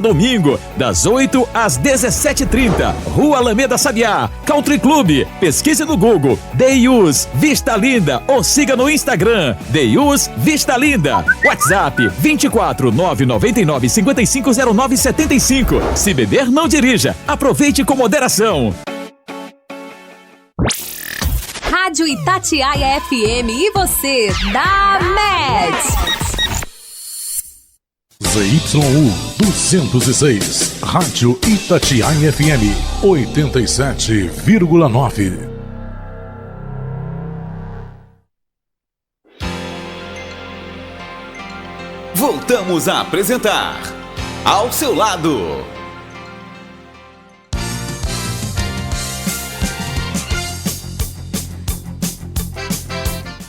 Domingo, das 8 às 17h30, Rua Alameda Sabiá, Country Club. Pesquise no Google, Deus Vista Linda ou siga no Instagram, Deus Vista Linda. WhatsApp 24 999 5509 75. Se beber, não dirija. Aproveite com moderação. Rádio Itatiaia FM e você da MET. ZYU 206, Rádio Itatiaia FM 87,9. Voltamos a apresentar Ao Seu Lado.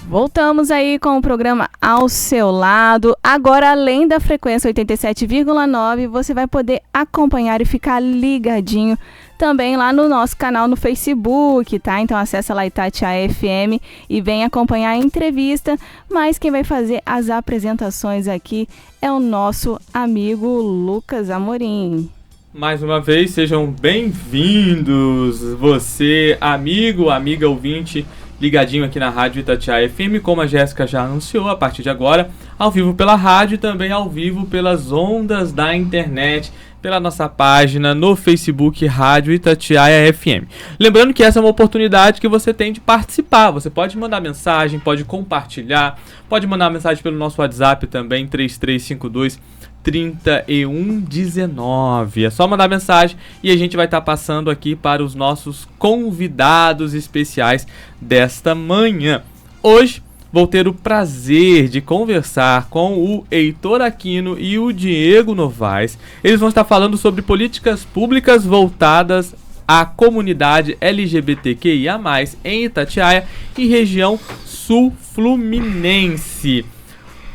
Voltamos aí com o programa Ao Seu Lado. Agora, além da frequência 87,9, você vai poder acompanhar e ficar ligadinho também lá no nosso canal no Facebook, tá? Então acessa lá Itatiaia FM e vem acompanhar a entrevista. Mas quem vai fazer as apresentações aqui é o nosso amigo Lucas Amorim. Mais uma vez, sejam bem-vindos, você, amigo, amiga ouvinte, ligadinho aqui na Rádio Itatiaia FM, como a Jéssica já anunciou, a partir de agora, ao vivo pela rádio e também ao vivo pelas ondas da internet, pela nossa página no Facebook Rádio Itatiaia FM. Lembrando que essa é uma oportunidade que você tem de participar, você pode mandar mensagem, pode compartilhar, pode mandar mensagem pelo nosso WhatsApp também, 3352-3119. É só mandar mensagem e a gente vai estar passando aqui para os nossos convidados especiais desta manhã. Hoje vou ter o prazer de conversar com o Heitor Aquino e o Diego Novaes. Eles vão estar falando sobre políticas públicas voltadas à comunidade LGBTQIA+, em Itatiaia e região sul fluminense.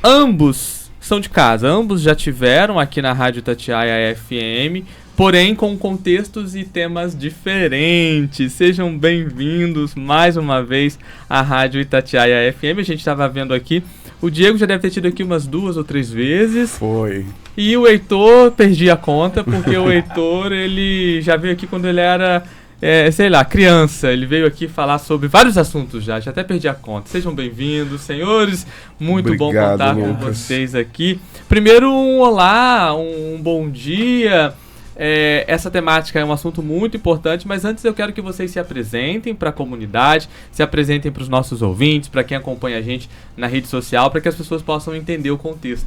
Ambos são de casa, ambos já tiveram aqui na Rádio Itatiaia FM, porém com contextos e temas diferentes. Sejam bem-vindos mais uma vez à Rádio Itatiaia FM. A gente estava vendo aqui, o Diego já deve ter tido aqui umas 2 ou 3 vezes. Foi. E o Heitor, perdi a conta, porque o Heitor, ele já veio aqui quando ele era, criança. Ele veio aqui falar sobre vários assuntos já até perdi a conta. Sejam bem-vindos, senhores. Muito Obrigado, bom contar Lucas, com vocês aqui. Primeiro, um olá, um bom dia. Essa temática é um assunto muito importante, mas antes eu quero que vocês se apresentem para a comunidade, se apresentem para os nossos ouvintes, para quem acompanha a gente na rede social, para que as pessoas possam entender o contexto.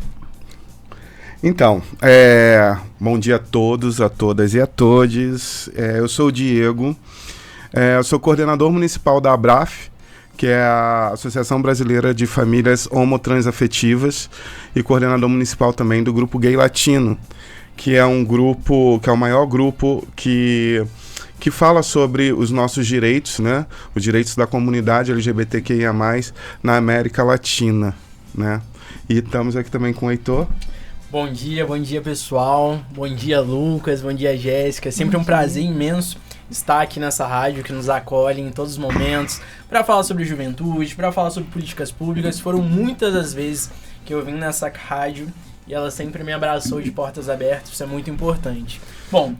Então, bom dia a todos, a todas e a todes. Eu sou o Diego, eu sou coordenador municipal da ABRAF, que é a Associação Brasileira de Famílias Homotransafetivas, e coordenador municipal também do Grupo Gay Latino, que é um grupo, que é o maior grupo que fala sobre os nossos direitos, né? Os direitos da comunidade LGBTQIA+, na América Latina, né? E estamos aqui também com o Heitor. Bom dia pessoal, bom dia Lucas, bom dia Jéssica, é sempre um prazer imenso estar aqui nessa rádio que nos acolhe em todos os momentos para falar sobre juventude, para falar sobre políticas públicas. Foram muitas as vezes que eu vim nessa rádio e ela sempre me abraçou de portas abertas, isso é muito importante. Bom,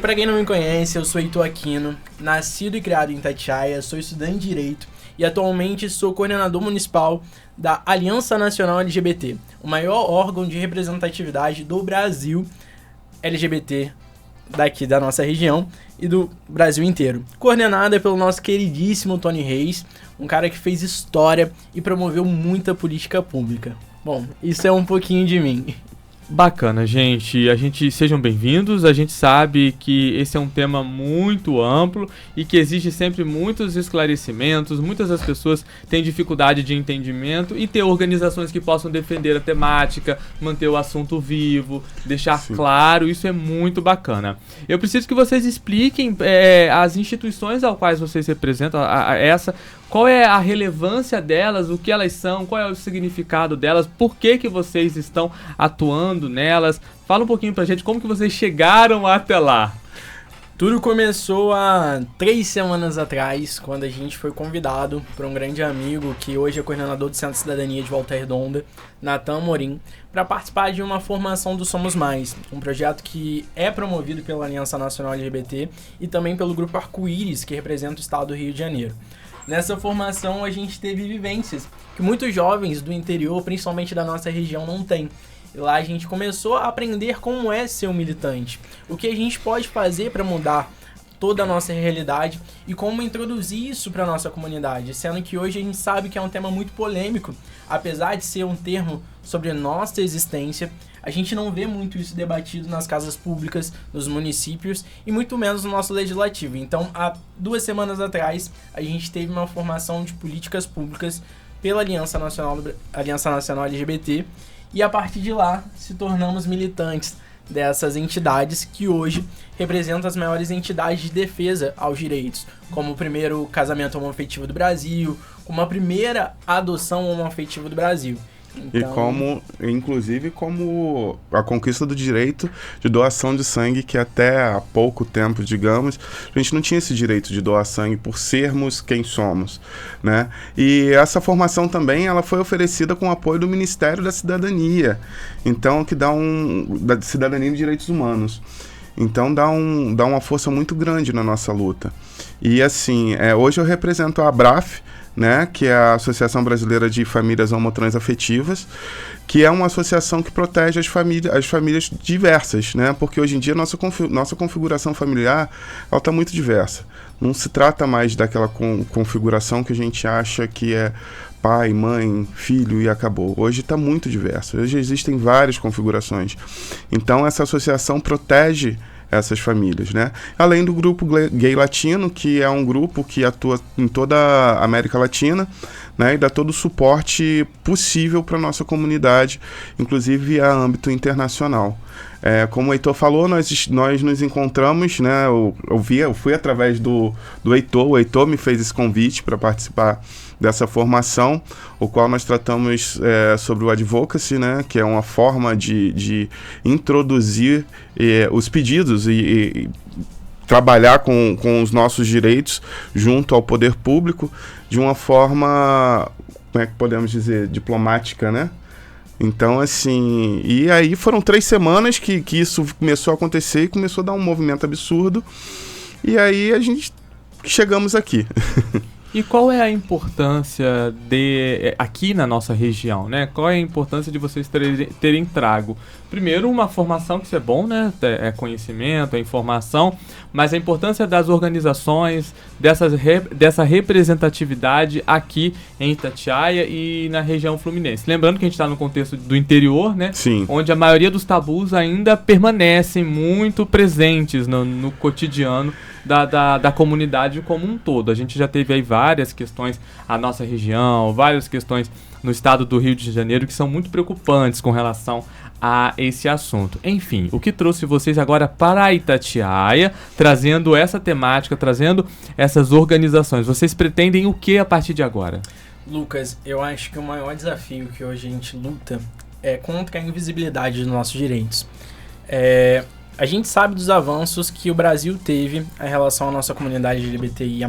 para quem não me conhece, eu sou Heitor Aquino, nascido e criado em Itatiaia, sou estudante de Direito e atualmente sou coordenador municipal da Aliança Nacional LGBT, o maior órgão de representatividade do Brasil LGBT daqui da nossa região e do Brasil inteiro. Coordenada pelo nosso queridíssimo Tony Reis, um cara que fez história e promoveu muita política pública. Bom, isso é um pouquinho de mim. Bacana, gente. Sejam bem-vindos. A gente sabe que esse é um tema muito amplo e que exige sempre muitos esclarecimentos. Muitas das pessoas têm dificuldade de entendimento e ter organizações que possam defender a temática, manter o assunto vivo, deixar claro. Isso é muito bacana. Eu preciso que vocês expliquem as instituições às quais vocês representam, qual é a relevância delas, o que elas são, qual é o significado delas, por que vocês estão atuando nelas. Fala um pouquinho pra gente como que vocês chegaram até lá. Tudo começou há 3 semanas atrás, quando a gente foi convidado por um grande amigo, que hoje é coordenador do Centro de Cidadania de Volta Redonda, Natan Amorim, para participar de uma formação do Somos Mais, um projeto que é promovido pela Aliança Nacional LGBT e também pelo Grupo Arco-Íris, que representa o estado do Rio de Janeiro. Nessa formação a gente teve vivências que muitos jovens do interior, principalmente da nossa região, não têm. E lá a gente começou a aprender como é ser um militante, o que a gente pode fazer para mudar toda a nossa realidade e como introduzir isso para a nossa comunidade, sendo que hoje a gente sabe que é um tema muito polêmico, apesar de ser um termo sobre a nossa existência, a gente não vê muito isso debatido nas casas públicas, nos municípios e muito menos no nosso legislativo. Então, há 2 semanas atrás, a gente teve uma formação de políticas públicas pela Aliança Nacional LGBT, e a partir de lá se tornamos militantes dessas entidades que hoje representam as maiores entidades de defesa aos direitos, como o primeiro casamento homoafetivo do Brasil, como a primeira adoção homoafetiva do Brasil. Então... inclusive como a conquista do direito de doação de sangue, que até há pouco tempo, digamos, a gente não tinha esse direito de doar sangue por sermos quem somos, né? E essa formação também, ela foi oferecida com o apoio do Ministério da Cidadania, então que dá da Cidadania e Direitos Humanos. Então dá uma força muito grande na nossa luta. E assim, hoje eu represento a ABRAF, né, que é a Associação Brasileira de Famílias Homotrans Afetivas, que é uma associação que protege as famílias diversas, né, porque hoje em dia nossa configuração familiar está muito diversa. Não se trata mais daquela configuração que a gente acha que é pai, mãe, filho e acabou. Hoje está muito diverso. Hoje existem várias configurações. Então essa associação protege essas famílias, né? Além do grupo Gay Latino, que é um grupo que atua em toda a América Latina, né, e dá todo o suporte possível para a nossa comunidade, inclusive a âmbito internacional. Como o Heitor falou, nós nos encontramos, né, eu fui através do Heitor, o Heitor me fez esse convite para participar dessa formação, o qual nós tratamos sobre o advocacy, né, que é uma forma de introduzir os pedidos e trabalhar com os nossos direitos junto ao poder público de uma forma, como é que podemos dizer, diplomática, né? Então, assim, e aí foram 3 semanas que isso começou a acontecer e começou a dar um movimento absurdo, e aí a gente chegamos aqui. E qual é a importância aqui na nossa região, né? Qual é a importância de vocês terem trago? Primeiro, uma formação, que isso é bom, né? É conhecimento, é informação, mas a importância das organizações, dessa representatividade aqui em Itatiaia e na região fluminense. Lembrando que a gente está no contexto do interior, né? Sim. Onde a maioria dos tabus ainda permanecem muito presentes no cotidiano da comunidade como um todo. A gente já teve aí várias questões na nossa região, várias questões no estado do Rio de Janeiro que são muito preocupantes com relação a esse assunto. Enfim, o que trouxe vocês agora para a Itatiaia, trazendo essa temática, trazendo essas organizações? Vocês pretendem o que a partir de agora? Lucas, eu acho que o maior desafio que hoje a gente luta é contra a invisibilidade dos nossos direitos. A gente sabe dos avanços que o Brasil teve em relação à nossa comunidade LGBTIA+,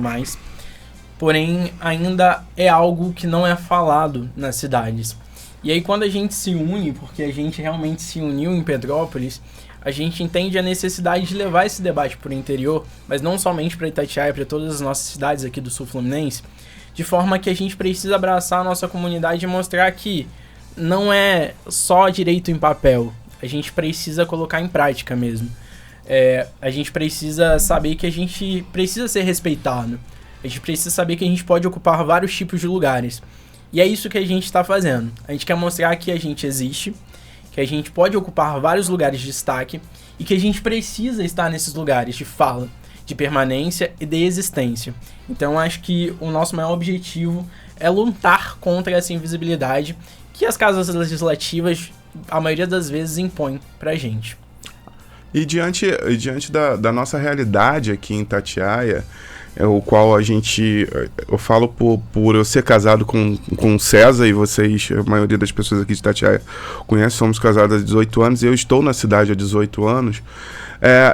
porém ainda é algo que não é falado nas cidades. E aí quando a gente se une, porque a gente realmente se uniu em Petrópolis, a gente entende a necessidade de levar esse debate para o interior, mas não somente para Itatiaia, para todas as nossas cidades aqui do sul fluminense, de forma que a gente precisa abraçar a nossa comunidade e mostrar que não é só direito em papel, a gente precisa colocar em prática mesmo. A gente precisa saber que a gente precisa ser respeitado. A gente precisa saber que a gente pode ocupar vários tipos de lugares. E é isso que a gente está fazendo. A gente quer mostrar que a gente existe, que a gente pode ocupar vários lugares de destaque e que a gente precisa estar nesses lugares de fala, de permanência e de existência. Então acho que o nosso maior objetivo é lutar contra essa invisibilidade que as casas legislativas, a maioria das vezes, impõem pra gente. E diante da nossa realidade aqui em Itatiaia, o qual eu falo por eu ser casado com o César, e vocês, a maioria das pessoas aqui de Itatiaia conhecem, somos casados há 18 anos, e eu estou na cidade há 18 anos.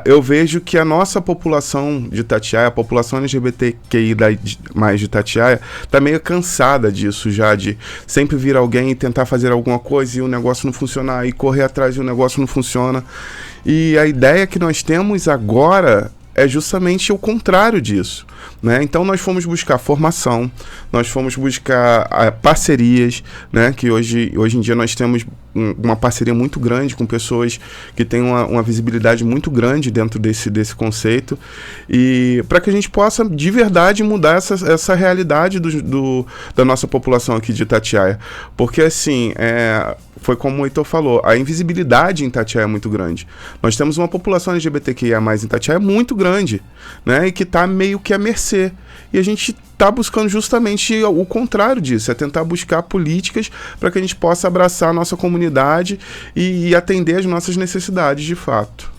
Eu vejo que a nossa população de Itatiaia, a população LGBTQI mais de Itatiaia, está meio cansada disso já, de sempre vir alguém e tentar fazer alguma coisa e o negócio não funcionar, e correr atrás e o negócio não funciona. E a ideia que nós temos agora é justamente o contrário disso, né? Então nós fomos buscar formação, nós fomos buscar parcerias, né? Que hoje em dia nós temos uma parceria muito grande com pessoas que têm uma visibilidade muito grande dentro desse conceito, e para que a gente possa de verdade mudar essa realidade da nossa população aqui de Itatiaia, porque assim, foi como o Heitor falou, a invisibilidade em Itatiaia é muito grande. Nós temos uma população LGBTQIA+ em Itatiaia muito grande, né, e que está meio que à mercê. E a gente está buscando justamente o contrário disso, é tentar buscar políticas para que a gente possa abraçar a nossa comunidade e atender as nossas necessidades de fato.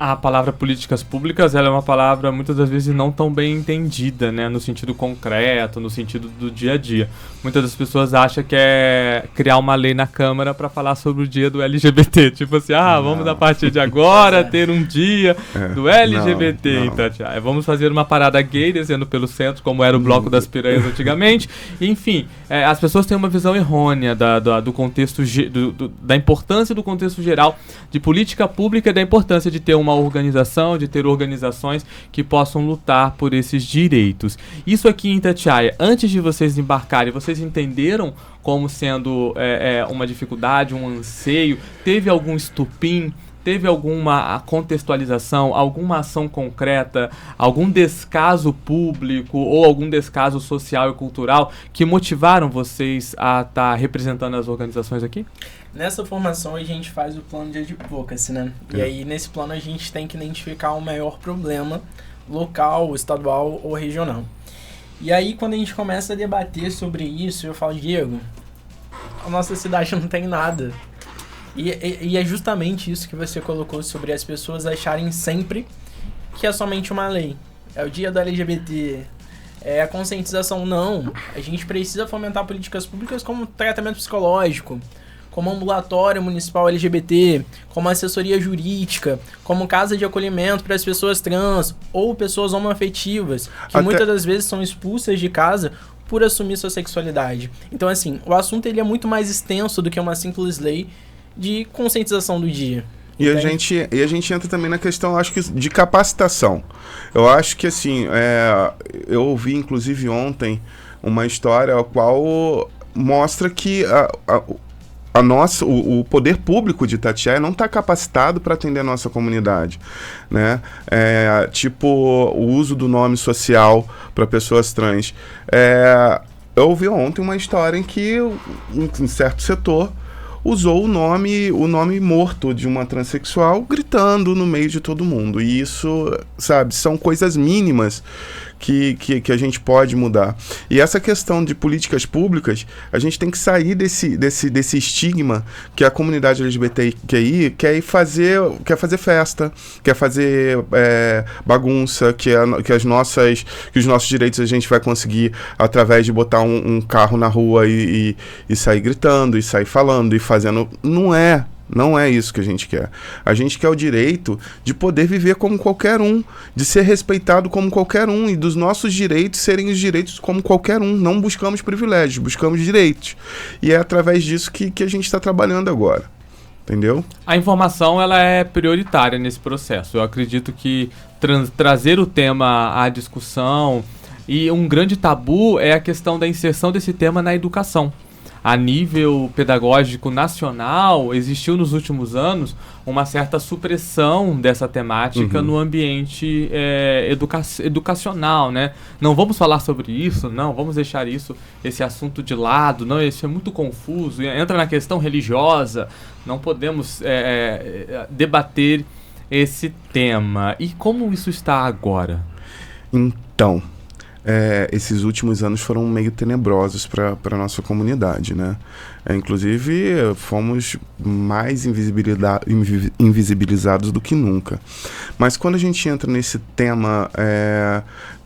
A palavra políticas públicas, ela é uma palavra muitas das vezes não tão bem entendida, né, no sentido concreto, no sentido do dia a dia. Muitas das pessoas acham que é criar uma lei na Câmara para falar sobre o dia do LGBT, tipo assim, vamos a partir de agora ter um dia do LGBT em Itatiaia. Vamos fazer uma parada gay descendo pelo centro, como era o Bloco das Piranhas antigamente. Enfim, as pessoas têm uma visão errônea do contexto, da importância do contexto geral de política pública e da importância de ter uma organização, de ter organizações que possam lutar por esses direitos. Isso aqui em Itatiaia, antes de vocês embarcarem, vocês entenderam como sendo uma dificuldade, um anseio? Teve algum estupim? Teve alguma contextualização, alguma ação concreta, algum descaso público ou algum descaso social e cultural que motivaram vocês a estar representando as organizações aqui? Nessa formação a gente faz o plano de advocacy, né? E aí nesse plano a gente tem que identificar o maior problema local, estadual ou regional. E aí quando a gente começa a debater sobre isso, eu falo, Diego, a nossa cidade não tem nada. E é justamente isso que você colocou sobre as pessoas acharem sempre que é somente uma lei. É o dia do LGBT, é a conscientização. Não, a gente precisa fomentar políticas públicas como tratamento psicológico, como ambulatório municipal LGBT, como assessoria jurídica, como casa de acolhimento para as pessoas trans ou pessoas homoafetivas, que muitas das vezes são expulsas de casa por assumir sua sexualidade. Então, assim, o assunto ele é muito mais extenso do que uma simples lei de conscientização do dia. E a gente entra também na questão, acho que, de capacitação. Eu acho que, assim, eu ouvi, inclusive, ontem, uma história a qual mostra que o poder público de Itatiaia não está capacitado para atender a nossa comunidade, né? Tipo, o uso do nome social para pessoas trans. Eu ouvi ontem uma história em que um certo setor usou o nome morto de uma transexual gritando no meio de todo mundo. E isso, sabe, são coisas mínimas que a gente pode mudar. E essa questão de políticas públicas, a gente tem que sair desse estigma que a comunidade LGBTQI quer fazer festa, quer fazer bagunça, que os nossos direitos a gente vai conseguir através de botar um carro na rua e sair gritando, e sair falando e fazendo. Não é isso que a gente quer. A gente quer o direito de poder viver como qualquer um, de ser respeitado como qualquer um, e dos nossos direitos serem os direitos como qualquer um. Não buscamos privilégios, buscamos direitos. E é através disso que a gente está trabalhando agora. Entendeu? A informação ela é prioritária nesse processo. Eu acredito que trazer o tema à discussão, e um grande tabu é a questão da inserção desse tema na educação. A nível pedagógico nacional, existiu nos últimos anos uma certa supressão dessa temática no ambiente educacional, né? Não vamos falar sobre isso, não, vamos deixar esse assunto de lado, não, isso é muito confuso, entra na questão religiosa, não podemos debater esse tema. E como isso está agora? Então, esses últimos anos foram meio tenebrosos para a nossa comunidade, né? Inclusive, fomos mais invisibilizados do que nunca. Mas quando a gente entra nesse tema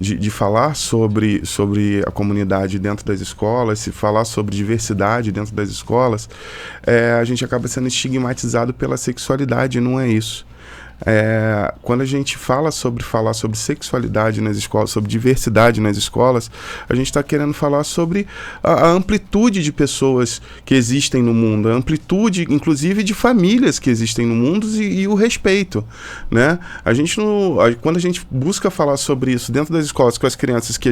de falar sobre a comunidade dentro das escolas, se falar sobre diversidade dentro das escolas, a gente acaba sendo estigmatizado pela sexualidade, não é isso. Quando a gente fala sobre sexualidade nas escolas, sobre diversidade nas escolas, a gente está querendo falar sobre a amplitude de pessoas que existem no mundo, a amplitude, inclusive, de famílias que existem no mundo e o respeito, né? Quando a gente busca falar sobre isso dentro das escolas com as crianças que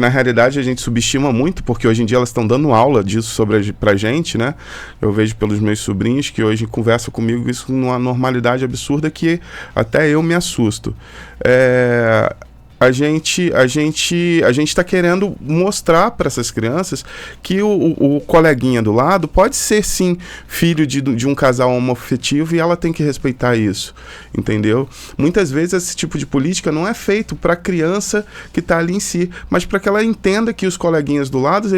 na realidade a gente subestima muito, porque hoje em dia elas estão dando aula disso pra gente, né? Eu vejo pelos meus sobrinhos que hoje conversam comigo isso numa normalidade absurda que até eu me assusto. A gente está querendo mostrar para essas crianças que o coleguinha do lado pode ser, sim, filho de um casal homoafetivo e ela tem que respeitar isso, entendeu? Muitas vezes esse tipo de política não é feito para a criança que está ali em si, mas para que ela entenda que os coleguinhas do lado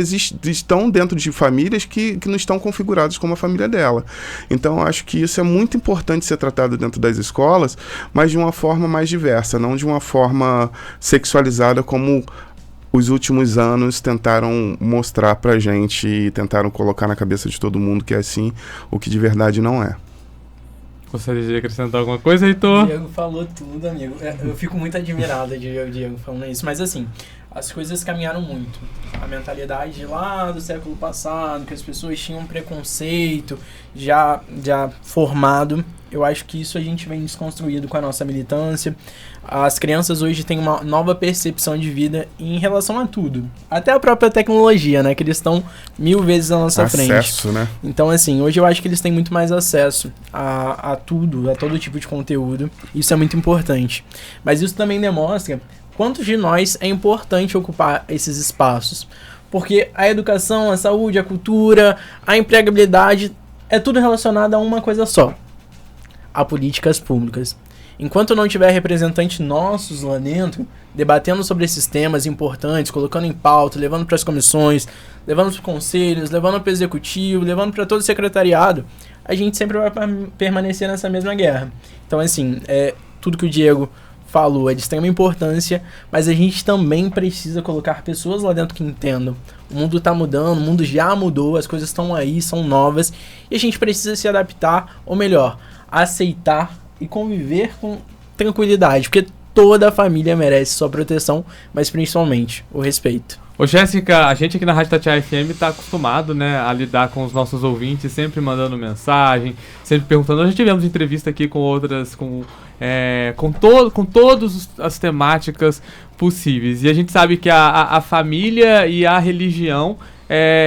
estão dentro de famílias que não estão configuradas como a família dela. Então, eu acho que isso é muito importante ser tratado dentro das escolas, mas de uma forma mais diversa, não de uma forma sexualizada como os últimos anos tentaram mostrar pra gente e tentaram colocar na cabeça de todo mundo que é assim, o que de verdade não é. Gostaria de acrescentar alguma coisa, Heitor? O Diego falou tudo, amigo. Eu fico muito admirado de ver o Diego falando isso, mas assim, as coisas caminharam muito. A mentalidade lá do século passado, que as pessoas tinham um preconceito já formado, eu acho que isso a gente vem desconstruído com a nossa militância. As crianças hoje têm uma nova percepção de vida em relação a tudo. Até a própria tecnologia, né? Que eles estão 1000 vezes à nossa frente. Acesso, né? Então, assim, hoje eu acho que eles têm muito mais acesso a tudo, a todo tipo de conteúdo. Isso é muito importante. Mas isso também demonstra quantos de nós é importante ocupar esses espaços. Porque a educação, a saúde, a cultura, a empregabilidade, é tudo relacionado a uma coisa só: a políticas públicas. Enquanto não tiver representantes nossos lá dentro, debatendo sobre esses temas importantes, colocando em pauta, levando para as comissões, levando para os conselhos, levando para o executivo, levando para todo o secretariado, a gente sempre vai permanecer nessa mesma guerra. Então, assim, tudo que o Diego falou é de extrema importância, mas a gente também precisa colocar pessoas lá dentro que entendam. O mundo está mudando, o mundo já mudou, as coisas estão aí, são novas, e a gente precisa se adaptar, ou melhor, aceitar e conviver com tranquilidade, porque toda a família merece sua proteção, mas principalmente o respeito. Ô Jéssica, a gente aqui na Rádio Itatiaia FM está acostumado, né, a lidar com os nossos ouvintes, sempre mandando mensagem, sempre perguntando. Nós já tivemos entrevista aqui com outras, com todas as temáticas possíveis. E a gente sabe que a família e a religião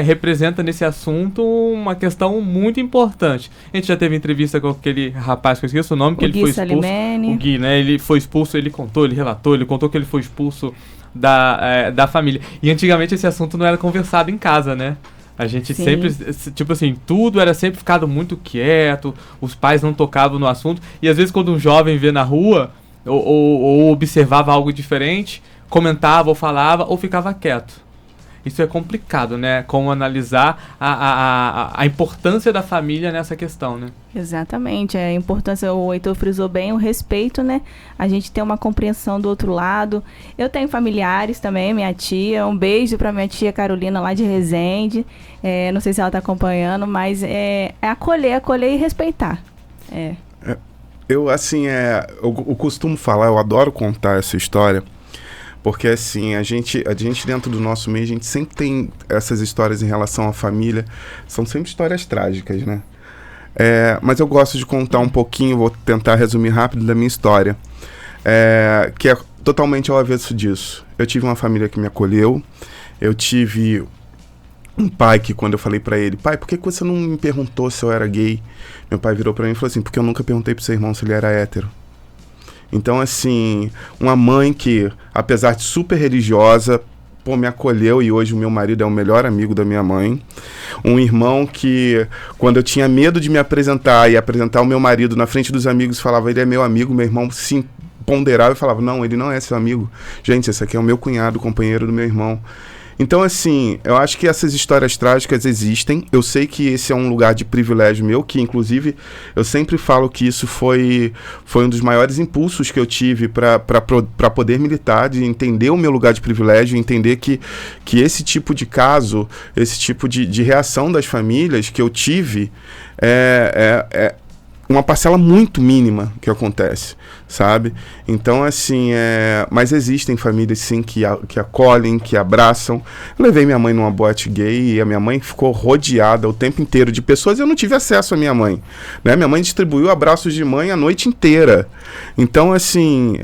representa nesse assunto uma questão muito importante. A gente já teve entrevista com aquele rapaz que eu esqueço o nome, que ele foi expulso. O Gui, né? Ele foi expulso, ele contou que ele foi expulso da família. E antigamente esse assunto não era conversado em casa, né? A gente sempre, tipo assim, tudo era sempre ficado muito quieto, os pais não tocavam no assunto, e às vezes quando um jovem vê na rua, ou observava algo diferente, comentava ou falava, ou ficava quieto. Isso é complicado, né? Como analisar a importância da família nessa questão, né? Exatamente. A importância, o Heitor frisou bem, o respeito, né? A gente tem uma compreensão do outro lado. Eu tenho familiares também, minha tia. Um beijo para minha tia Carolina lá de Resende. Não sei se ela está acompanhando, mas é acolher e respeitar. Eu, assim, eu costumo falar, eu adoro contar essa história, porque, assim, a gente dentro do nosso meio, a gente sempre tem essas histórias em relação à família, são sempre histórias trágicas, né? Mas eu gosto de contar um pouquinho, vou tentar resumir rápido da minha história, que é totalmente ao avesso disso. Eu tive uma família que me acolheu, eu tive um pai que, quando eu falei pra ele, pai, por que você não me perguntou se eu era gay? Meu pai virou pra mim e falou assim, porque eu nunca perguntei pro seu irmão se ele era hétero. Então, assim, uma mãe que, apesar de super religiosa, me acolheu, e hoje o meu marido é o melhor amigo da minha mãe. Um irmão que, quando eu tinha medo de me apresentar e apresentar o meu marido na frente dos amigos, falava, ele é meu amigo, meu irmão, sim, ponderava e falava, não, ele não é seu amigo. Gente, esse aqui é o meu cunhado, companheiro do meu irmão. Então, assim, eu acho que essas histórias trágicas existem. Eu sei que esse é um lugar de privilégio meu, que inclusive eu sempre falo que isso foi um dos maiores impulsos que eu tive para poder militar, de entender o meu lugar de privilégio, entender que esse tipo de caso, esse tipo de reação das famílias que eu tive é uma parcela muito mínima que acontece, sabe? Então, assim, mas existem famílias, sim, que acolhem, que abraçam. Eu levei minha mãe numa boate gay e a minha mãe ficou rodeada o tempo inteiro de pessoas e eu não tive acesso à minha mãe, né? Minha mãe distribuiu abraços de mãe a noite inteira. Então, assim,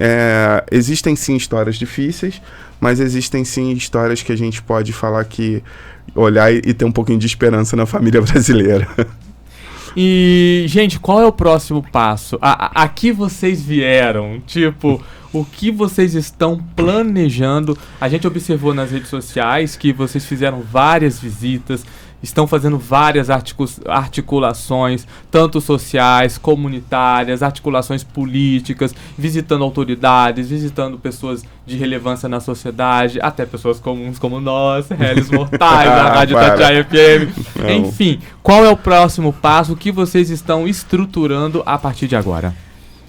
existem, sim, histórias difíceis, mas existem, sim, histórias que a gente pode falar que... olhar e ter um pouquinho de esperança na família brasileira. E, gente, qual é o próximo passo? Aqui vocês vieram, tipo, o que vocês estão planejando? A gente observou nas redes sociais que vocês fizeram várias visitas, estão fazendo várias articulações, tanto sociais, comunitárias, articulações políticas, visitando autoridades, visitando pessoas de relevância na sociedade, até pessoas comuns como nós, réis mortais, da Rádio Itatiaia FM. Não. Enfim, qual é o próximo passo? O que vocês estão estruturando a partir de agora?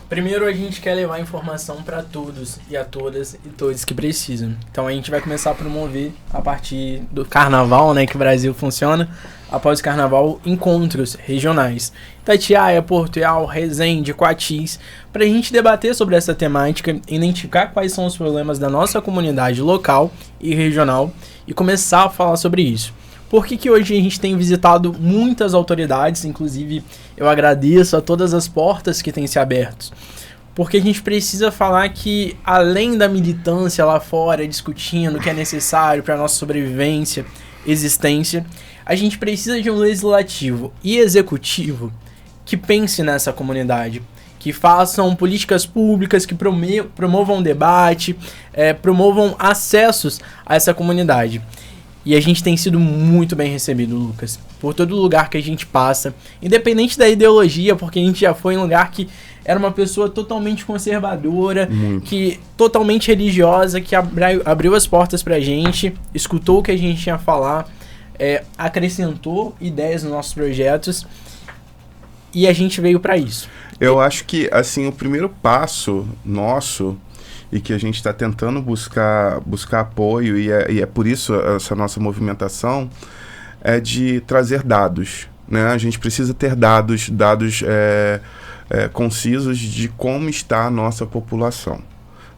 Primeiro, a gente quer levar informação para todos e a todas e todos que precisam. Então a gente vai começar a promover, a partir do carnaval, né, que o Brasil funciona, após o carnaval, encontros regionais. Itatiaia, Porto Real, Resende, Coatis, para a gente debater sobre essa temática, identificar quais são os problemas da nossa comunidade local e regional e começar a falar sobre isso. Por que hoje a gente tem visitado muitas autoridades, inclusive eu agradeço a todas as portas que têm se abertas. Porque a gente precisa falar que, além da militância lá fora, discutindo o que é necessário para a nossa sobrevivência, existência, a gente precisa de um legislativo e executivo que pense nessa comunidade, que façam políticas públicas, que promovam debate, promovam acessos a essa comunidade. E a gente tem sido muito bem recebido, Lucas, por todo lugar que a gente passa, independente da ideologia, porque a gente já foi em um lugar que era uma pessoa totalmente conservadora, que totalmente religiosa, que abriu as portas pra gente, escutou o que a gente tinha a falar, acrescentou ideias nos nossos projetos, e a gente veio pra isso. Eu acho que, assim, o primeiro passo nosso, e que a gente está tentando buscar apoio, e é por isso essa nossa movimentação, é de trazer dados, né? A gente precisa ter dados concisos de como está a nossa população,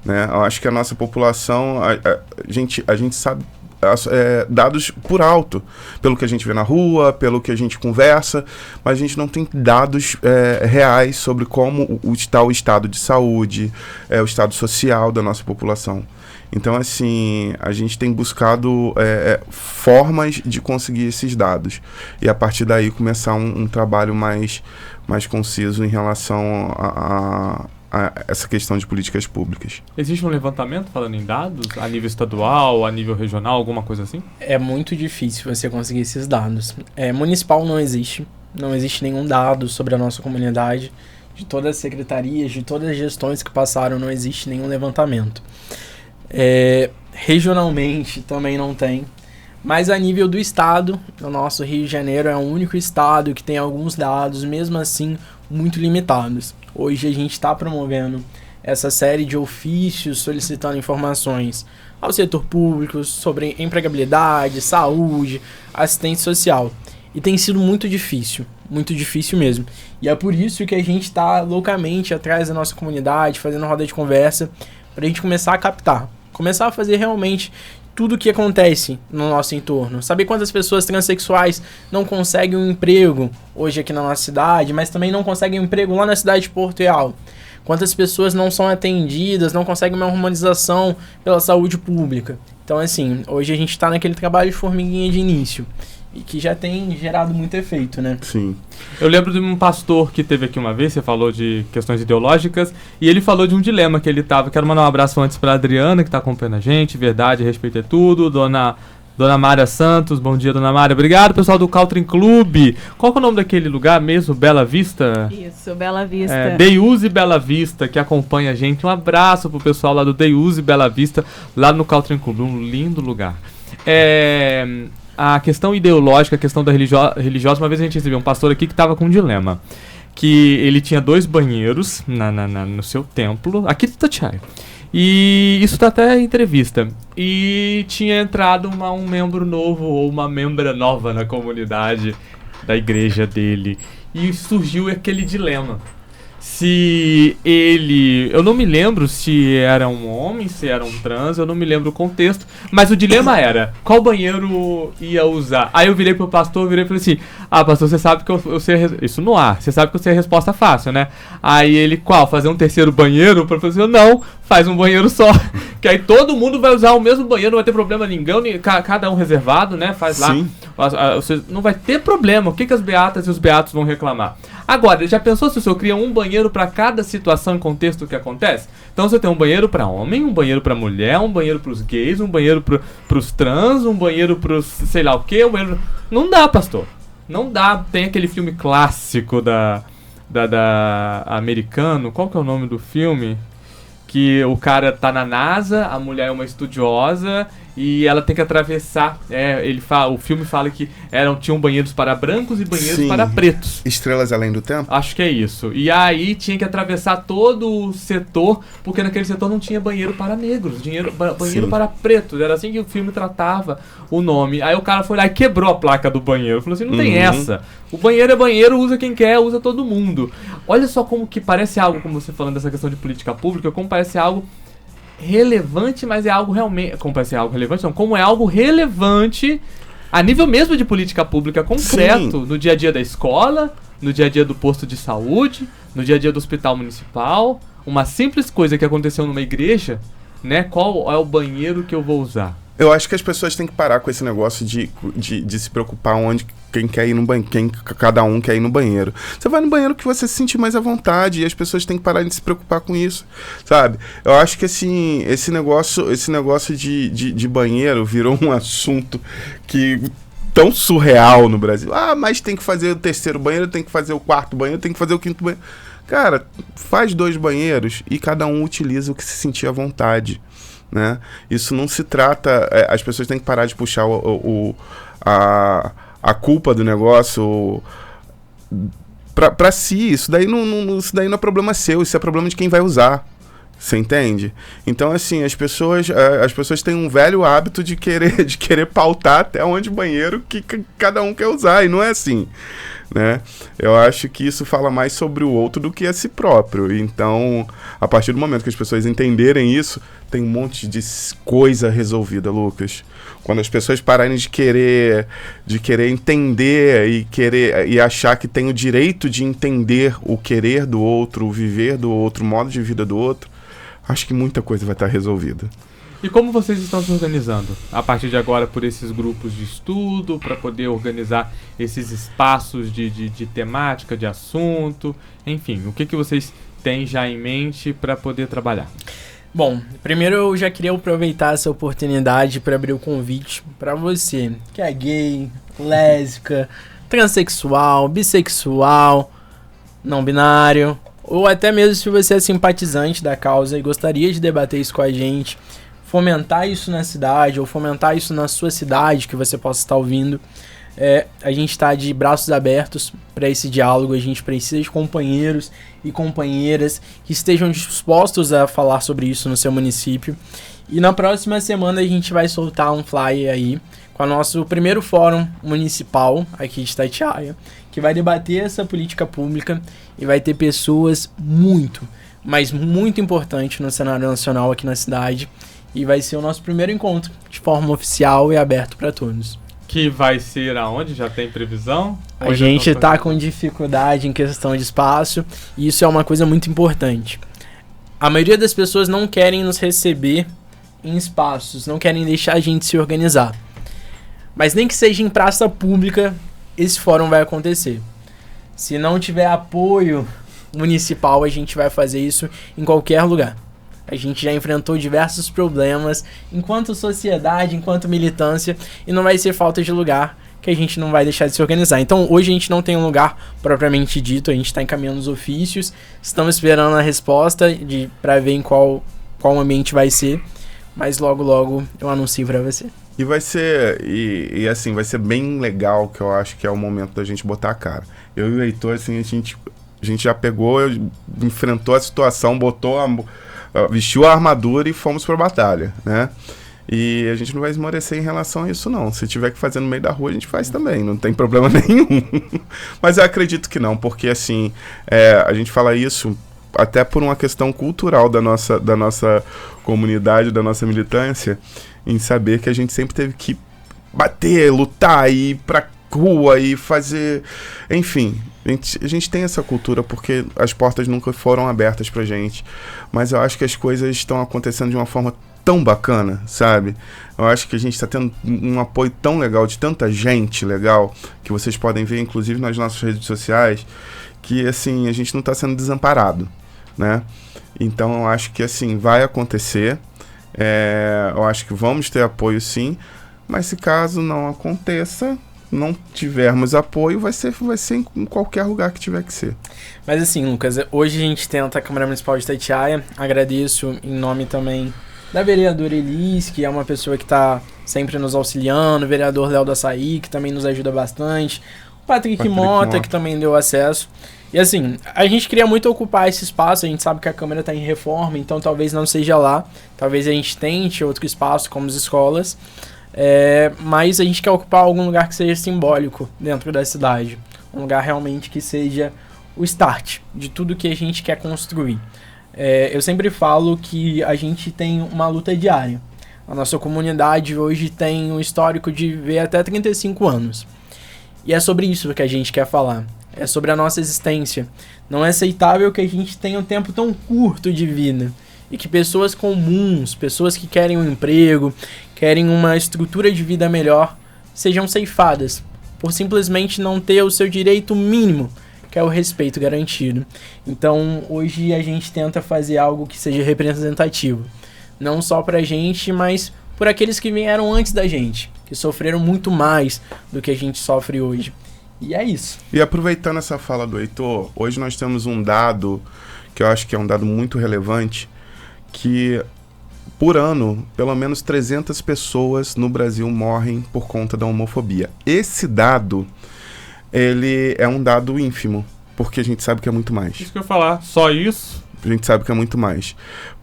né? Eu acho que a nossa população, a gente sabe dados por alto, pelo que a gente vê na rua, pelo que a gente conversa, mas a gente não tem dados reais sobre como está o estado de saúde, o estado social da nossa população. Então, assim, a gente tem buscado formas de conseguir esses dados e a partir daí começar um trabalho mais conciso em relação a essa questão de políticas públicas. Existe um levantamento falando em dados a nível estadual, a nível regional, alguma coisa assim? É muito difícil você conseguir esses dados. Municipal não existe nenhum dado sobre a nossa comunidade, de todas as secretarias, de todas as gestões que passaram, não existe nenhum levantamento. Regionalmente também não tem, mas a nível do estado, o nosso Rio de Janeiro é o único estado que tem alguns dados, mesmo assim, muito limitados. Hoje a gente está promovendo essa série de ofícios solicitando informações ao setor público sobre empregabilidade, saúde, assistência social. E tem sido muito difícil mesmo. E é por isso que a gente está loucamente atrás da nossa comunidade, fazendo roda de conversa, para a gente começar a captar, começar a fazer realmente tudo o que acontece no nosso entorno. Saber quantas pessoas transexuais não conseguem um emprego hoje aqui na nossa cidade, mas também não conseguem um emprego lá na cidade de Porto Real. Quantas pessoas não são atendidas, não conseguem uma harmonização pela saúde pública. Então, assim, hoje a gente está naquele trabalho de formiguinha de início. E que já tem gerado muito efeito, né? Sim. Eu lembro de um pastor que teve aqui uma vez, você falou de questões ideológicas, e ele falou de um dilema que ele tava. Quero mandar um abraço antes pra Adriana, que tá acompanhando a gente, verdade, respeito é tudo, dona Dona Mária Santos, bom dia, Dona Mária. Obrigado, pessoal do Country Club. Qual que é o nome daquele lugar mesmo? Bela Vista? Isso, Bela Vista. Deuse Bela Vista, que acompanha a gente. Um abraço pro pessoal lá do Deuse Bela Vista, lá no Country Club. Um lindo lugar. A questão ideológica, a questão da religiosa, uma vez a gente recebeu um pastor aqui que estava com um dilema. Que ele tinha 2 banheiros no seu templo, aqui de Itatiaia. E isso tá até em entrevista. E tinha entrado um membro novo ou uma membra nova na comunidade da igreja dele. E surgiu aquele dilema. Se ele... Eu não me lembro se era um homem, se era um trans, eu não me lembro o contexto. Mas o dilema era, qual banheiro ia usar? Aí eu virei pro pastor, e falei assim, pastor, você sabe que eu sei... Isso no ar, você sabe que eu sei a resposta fácil, né? Aí ele, qual? Fazer um 3º banheiro? O professor, não, faz um banheiro só. Que aí todo mundo vai usar o mesmo banheiro, não vai ter problema ninguém, cada um reservado, né? Faz lá. Sim. Não vai ter problema. O que as beatas e os beatos vão reclamar? Agora, já pensou se o senhor cria um banheiro para cada situação e contexto que acontece? Então você tem um banheiro para homem, um banheiro para mulher, um banheiro para os gays, um banheiro para os trans, um banheiro para os sei lá o quê, um banheiro... Não dá, pastor. Não dá. Tem aquele filme clássico da americano. Qual que é o nome do filme? Que o cara tá na NASA, a mulher é uma estudiosa e ela tem que atravessar. O filme fala que tinham banheiros para brancos e banheiros para pretos. Estrelas Além do Tempo? Acho que é isso. E aí tinha que atravessar todo o setor, porque naquele setor não tinha banheiro para negros, banheiro para pretos. Era assim que o filme tratava o nome. Aí o cara foi lá e quebrou a placa do banheiro. Falou assim, não tem essa. O banheiro é banheiro, usa quem quer, usa todo mundo. Olha só como que parece algo, como você falando dessa questão de política pública, como parece algo relevante, mas é algo realmente... Como parece algo relevante? Não, como é algo relevante a nível mesmo de política pública concreto, no dia a dia da escola, no dia a dia do posto de saúde, no dia a dia do hospital municipal. Uma simples coisa que aconteceu numa igreja, né? Qual é o banheiro que eu vou usar? Eu acho que as pessoas têm que parar com esse negócio de se preocupar onde quem quer ir no banheiro, cada um quer ir no banheiro. Você vai no banheiro que você se sentir mais à vontade, e as pessoas têm que parar de se preocupar com isso, sabe? Eu acho que assim, esse negócio de banheiro virou um assunto que tão surreal no Brasil. Mas tem que fazer o 3º banheiro, tem que fazer o 4º banheiro, tem que fazer o 5º banheiro. Cara, faz 2 banheiros e cada um utiliza o que se sentir à vontade. Né? Isso não se trata... as pessoas têm que parar de puxar a culpa do negócio pra si. Isso daí não é problema seu, isso é problema de quem vai usar. Você entende? Então, assim, as pessoas têm um velho hábito de querer pautar até onde banheiro que cada um quer usar, e não é assim, né? Eu acho que isso fala mais sobre o outro do que a si próprio. Então, a partir do momento que as pessoas entenderem isso, tem um monte de coisa resolvida, Lucas. Quando as pessoas pararem de querer entender e achar que tem o direito de entender o querer do outro, o viver do outro, o modo de vida do outro, acho que muita coisa vai estar resolvida. E como vocês estão se organizando a partir de agora por esses grupos de estudo, para poder organizar esses espaços de temática, de assunto, enfim, o que vocês têm já em mente para poder trabalhar? Bom, primeiro eu já queria aproveitar essa oportunidade para abrir o convite para você que é gay, lésbica, transexual, bissexual, não binário, ou até mesmo se você é simpatizante da causa e gostaria de debater isso com a gente, fomentar isso na cidade ou fomentar isso na sua cidade que você possa estar ouvindo. A gente está de braços abertos para esse diálogo. A gente precisa de companheiros e companheiras que estejam dispostos a falar sobre isso no seu município. E na próxima semana a gente vai soltar um flyer aí com o nosso primeiro fórum municipal aqui de Itatiaia, que vai debater essa política pública e vai ter pessoas muito, mas muito importantes no cenário nacional aqui na cidade. E vai ser o nosso primeiro encontro de forma oficial e aberto para todos. Que vai ser aonde? Já tem previsão? A gente tá com dificuldade em questão de espaço, e isso é uma coisa muito importante. A maioria das pessoas não querem nos receber em espaços, não querem deixar a gente se organizar. Mas nem que seja em praça pública, esse fórum vai acontecer. Se não tiver apoio municipal, a gente vai fazer isso em qualquer lugar. A gente já enfrentou diversos problemas enquanto sociedade, enquanto militância, e não vai ser falta de lugar que a gente não vai deixar de se organizar. Então hoje a gente não tem um lugar propriamente dito, a gente está encaminhando os ofícios, estamos esperando a resposta para ver em qual ambiente vai ser, mas logo eu anuncio para você. E vai ser, e assim, vai ser bem legal, que eu acho que é o momento da gente botar a cara. Eu e o Heitor, assim, a gente já pegou, enfrentou a situação, vestiu a armadura e fomos pra batalha, né? E a gente não vai esmorecer em relação a isso, não. Se tiver que fazer no meio da rua, a gente faz também, não tem problema nenhum. Mas eu acredito que não, porque assim, a gente fala isso até por uma questão cultural da nossa comunidade, da nossa militância, em saber que a gente sempre teve que bater, lutar, ir pra rua e fazer... Enfim, a gente tem essa cultura porque as portas nunca foram abertas pra gente. Mas eu acho que as coisas estão acontecendo de uma forma tão bacana, sabe? Eu acho que a gente está tendo um apoio tão legal, de tanta gente legal, que vocês podem ver, inclusive, nas nossas redes sociais, que, assim, a gente não está sendo desamparado, né? Então, eu acho que, assim, vai acontecer. Eu acho que vamos ter apoio, sim, mas se caso não aconteça, não tivermos apoio, vai ser em qualquer lugar que tiver que ser. Mas assim, Lucas, hoje a gente tenta a Câmara Municipal de Itatiaia, agradeço em nome também da vereadora Elis, que é uma pessoa que está sempre nos auxiliando, o vereador Léo da Açaí, que também nos ajuda bastante, o Patrick Mota, que também deu acesso. E assim, a gente queria muito ocupar esse espaço, a gente sabe que a Câmara está em reforma, então talvez não seja lá, talvez a gente tente outro espaço, como as escolas, mas a gente quer ocupar algum lugar que seja simbólico dentro da cidade, um lugar realmente que seja o start de tudo que a gente quer construir. Eu sempre falo que a gente tem uma luta diária. A nossa comunidade hoje tem um histórico de viver até 35 anos. E é sobre isso que a gente quer falar. É sobre a nossa existência. Não é aceitável que a gente tenha um tempo tão curto de vida. E que pessoas comuns, pessoas que querem um emprego, querem uma estrutura de vida melhor, sejam ceifadas por simplesmente não ter o seu direito mínimo, que é o respeito garantido. Então, hoje a gente tenta fazer algo que seja representativo. Não só pra gente, mas por aqueles que vieram antes da gente, que sofreram muito mais do que a gente sofre hoje. E é isso. E aproveitando essa fala do Heitor, hoje nós temos um dado, que eu acho que é um dado muito relevante, que por ano, pelo menos 300 pessoas no Brasil morrem por conta da homofobia. Esse dado, ele é um dado ínfimo, porque a gente sabe que é muito mais. Isso que eu ia falar, só isso? A gente sabe que é muito mais.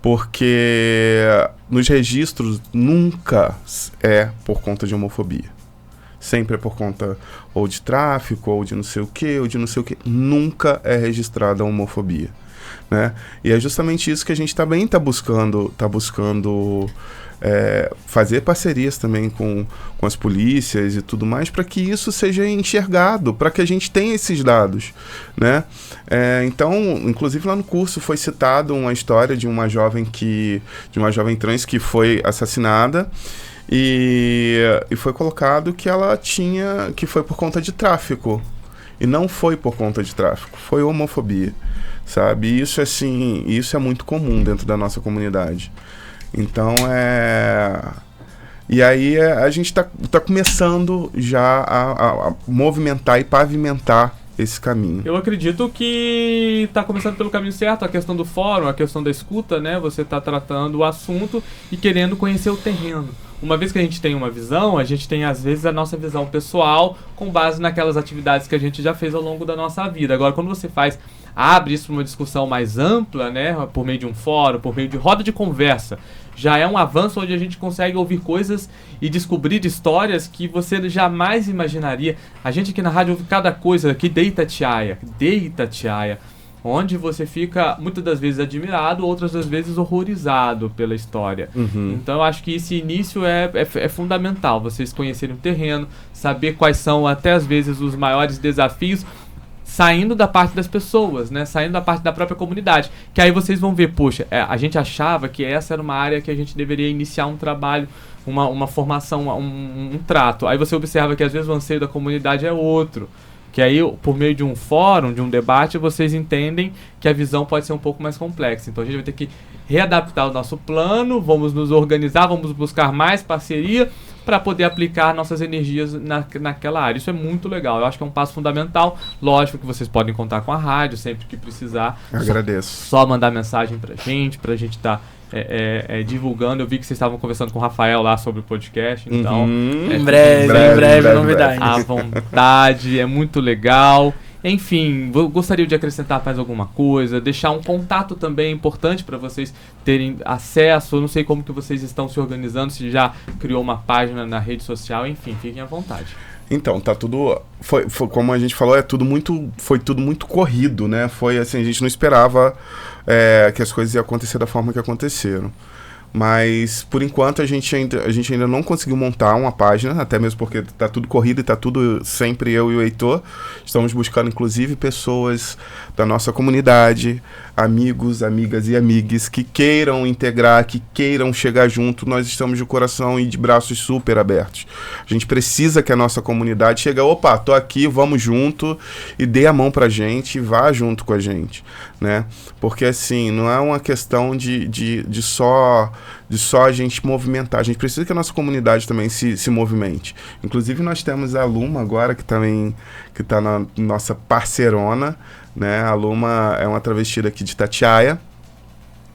Porque nos registros nunca é por conta de homofobia. Sempre é por conta ou de tráfico, ou de não sei o que, ou de não sei o que. Nunca é registrada a homofobia, né? E é justamente isso que a gente também está buscando fazer parcerias também com as polícias e tudo mais, para que isso seja enxergado, para que a gente tenha esses dados, né? Então, inclusive lá no curso foi citado uma história de uma jovem trans que foi assassinada, e foi colocado que foi por conta de tráfico, e não foi por conta de tráfico, foi homofobia, sabe? E isso, assim, isso é muito comum dentro da nossa comunidade. Então, e aí a gente tá começando já a movimentar e pavimentar esse caminho. Eu acredito que tá começando pelo caminho certo, a questão do fórum, a questão da escuta, né? Você tá tratando o assunto e querendo conhecer o terreno. Uma vez que a gente tem uma visão, a gente tem às vezes a nossa visão pessoal com base naquelas atividades que a gente já fez ao longo da nossa vida. Agora, quando você abre isso para uma discussão mais ampla, né? Por meio de um fórum, por meio de roda de conversa, já é um avanço onde a gente consegue ouvir coisas e descobrir histórias que você jamais imaginaria. A gente aqui na rádio ouve cada coisa aqui de Itatiaia, onde você fica muitas das vezes admirado, outras das vezes horrorizado pela história. Uhum. Então eu acho que esse início é fundamental, vocês conhecerem o terreno, saber quais são até às vezes os maiores desafios, saindo da parte das pessoas, né? Saindo da parte da própria comunidade. Que aí vocês vão ver, poxa, a gente achava que essa era uma área que a gente deveria iniciar um trabalho, uma formação, um trato. Aí você observa que às vezes o anseio da comunidade é outro. Que aí, por meio de um fórum, de um debate, vocês entendem que a visão pode ser um pouco mais complexa. Então a gente vai ter que readaptar o nosso plano, vamos nos organizar, vamos buscar mais parceria para poder aplicar nossas energias naquela área. Isso é muito legal, eu acho que é um passo fundamental. Lógico que vocês podem contar com a rádio sempre que precisar. Agradeço. Só mandar mensagem pra gente estar divulgando. Eu vi que vocês estavam conversando com o Rafael lá sobre o podcast, então Em breve, novidade. à vontade, é muito legal. Enfim, gostaria de acrescentar mais alguma coisa, deixar um contato também importante para vocês terem acesso. Eu não sei como que vocês estão se organizando, se já criou uma página na rede social, enfim, fiquem à vontade. Então, tá tudo... Foi como a gente falou, foi tudo muito corrido, né? Foi assim, a gente não esperava que as coisas iam acontecer da forma que aconteceram. Mas, por enquanto, a gente ainda não conseguiu montar uma página, até mesmo porque tá tudo corrido e tá tudo sempre eu e o Heitor. Estamos buscando, inclusive, pessoas da nossa comunidade, amigos, amigas e amigues que queiram integrar, que queiram chegar junto. Nós estamos de coração e de braços super abertos. A gente precisa que a nossa comunidade chegue, opa, tô aqui, vamos junto, e dê a mão pra gente e vá junto com a gente, né? Porque, assim, não é uma questão de só a gente movimentar. A gente precisa que a nossa comunidade também se movimente. Inclusive, nós temos a Luma agora, que tá na nossa parceirona, né? A Luma é uma travesti aqui de Itatiaia,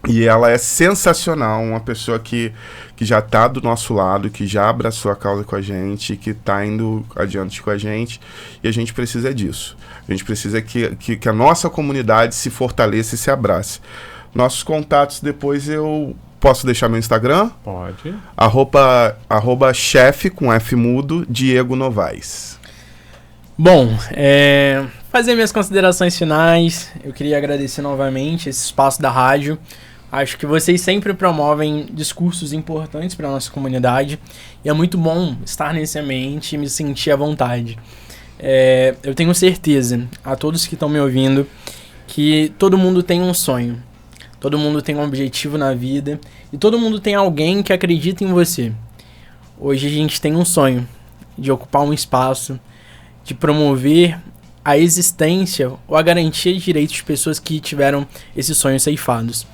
e ela é sensacional, uma pessoa que já está do nosso lado, que já abraçou a causa com a gente, que está indo adiante com a gente, e a gente precisa disso. A gente precisa que a nossa comunidade se fortaleça e se abrace. Nossos contatos, depois eu posso deixar meu Instagram? Pode. @ chefe, com F mudo, Diego Novaes. Bom, fazer minhas considerações finais. Eu queria agradecer novamente esse espaço da rádio. Acho que vocês sempre promovem discursos importantes para a nossa comunidade. E é muito bom estar nesse ambiente e me sentir à vontade. Eu tenho certeza, a todos que estão me ouvindo, que todo mundo tem um sonho. Todo mundo tem um objetivo na vida. E todo mundo tem alguém que acredita em você. Hoje a gente tem um sonho de ocupar um espaço, de promover a existência ou a garantia de direitos de pessoas que tiveram esses sonhos ceifados.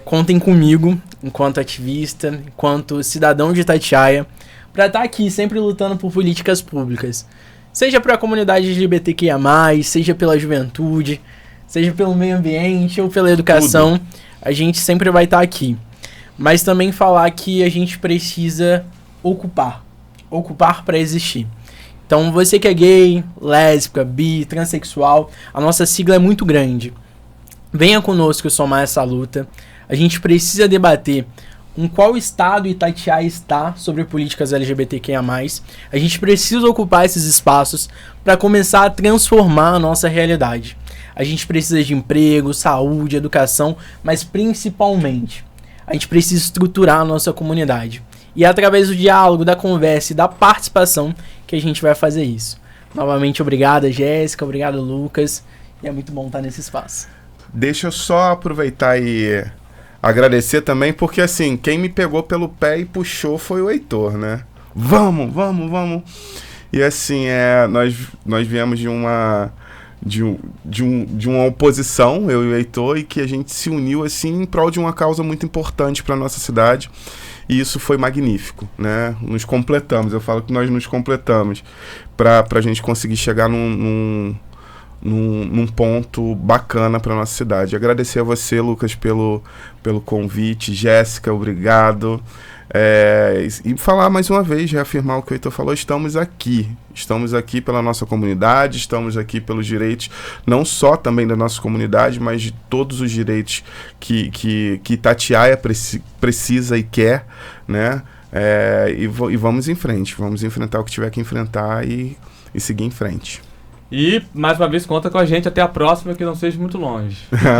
Contem comigo, enquanto ativista, enquanto cidadão de Itatiaia, para estar aqui sempre lutando por políticas públicas. Seja para a comunidade LGBTQIA+, seja pela juventude, seja pelo meio ambiente ou pela educação. Tudo. A gente sempre vai estar aqui. Mas também falar que a gente precisa ocupar para existir. Então, você que é gay, lésbica, bi, transexual, a nossa sigla é muito grande. Venha conosco somar essa luta. A gente precisa debater em qual estado Itatiaia está sobre políticas LGBTQIA+. A gente precisa ocupar esses espaços para começar a transformar a nossa realidade. A gente precisa de emprego, saúde, educação, mas principalmente a gente precisa estruturar a nossa comunidade. E é através do diálogo, da conversa e da participação que a gente vai fazer isso. Novamente, obrigado, Jéssica, obrigado, Lucas. E é muito bom estar nesse espaço. Deixa eu só aproveitar e agradecer também, porque assim, quem me pegou pelo pé e puxou foi o Heitor, né? Vamos. E assim, nós viemos de uma oposição, eu e o Heitor, e que a gente se uniu assim em prol de uma causa muito importante para nossa cidade. E isso foi magnífico, né? Nos completamos, eu falo que nós nos completamos para a gente conseguir chegar num ponto bacana para nossa cidade. Agradecer a você, Lucas, pelo convite. Jéssica, obrigado. E falar mais uma vez, reafirmar o que o Heitor falou, estamos aqui pela nossa comunidade, estamos aqui pelos direitos, não só também da nossa comunidade, mas de todos os direitos que Itatiaia precisa e quer, né? E vamos em frente, vamos enfrentar o que tiver que enfrentar e seguir em frente. E, mais uma vez, conta com a gente até a próxima, que não seja muito longe.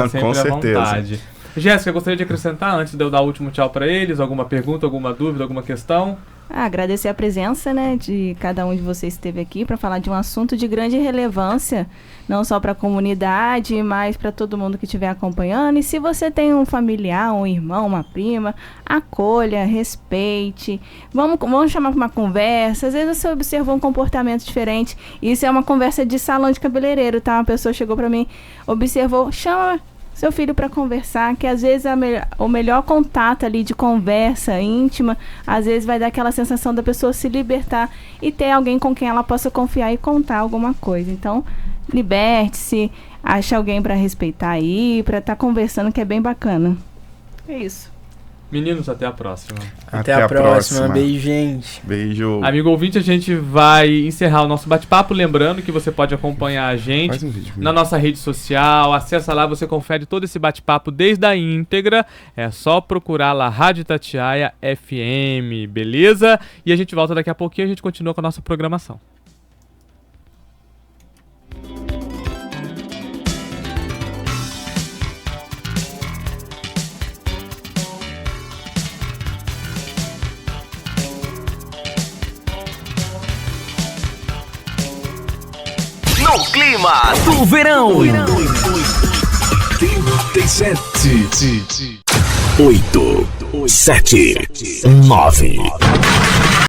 Sempre com certeza. À vontade. Jéssica, gostaria de acrescentar, antes de eu dar o último tchau para eles, alguma pergunta, alguma dúvida, alguma questão? Agradecer a presença, né, de cada um de vocês que esteve aqui para falar de um assunto de grande relevância, não só para a comunidade, mas para todo mundo que estiver acompanhando. E se você tem um familiar, um irmão, uma prima, acolha, respeite. Vamos chamar para uma conversa. Às vezes você observou um comportamento diferente. Isso é uma conversa de salão de cabeleireiro, tá? Uma pessoa chegou para mim, observou, chama seu filho para conversar, que às vezes o melhor contato ali de conversa íntima, às vezes vai dar aquela sensação da pessoa se libertar e ter alguém com quem ela possa confiar e contar alguma coisa. Então, liberte-se, ache alguém para respeitar aí, para estar conversando, que é bem bacana. É isso. Meninos, até a próxima. Até a próxima. Beijo, gente. Beijo. Amigo ouvinte, a gente vai encerrar o nosso bate-papo. Lembrando que você pode acompanhar a gente na nossa rede social. Acessa lá, você confere todo esse bate-papo desde a íntegra. É só procurar lá Rádio Itatiaia FM, beleza? E a gente volta daqui a pouquinho e a gente continua com a nossa programação. No clima do verão. 37 8 7 9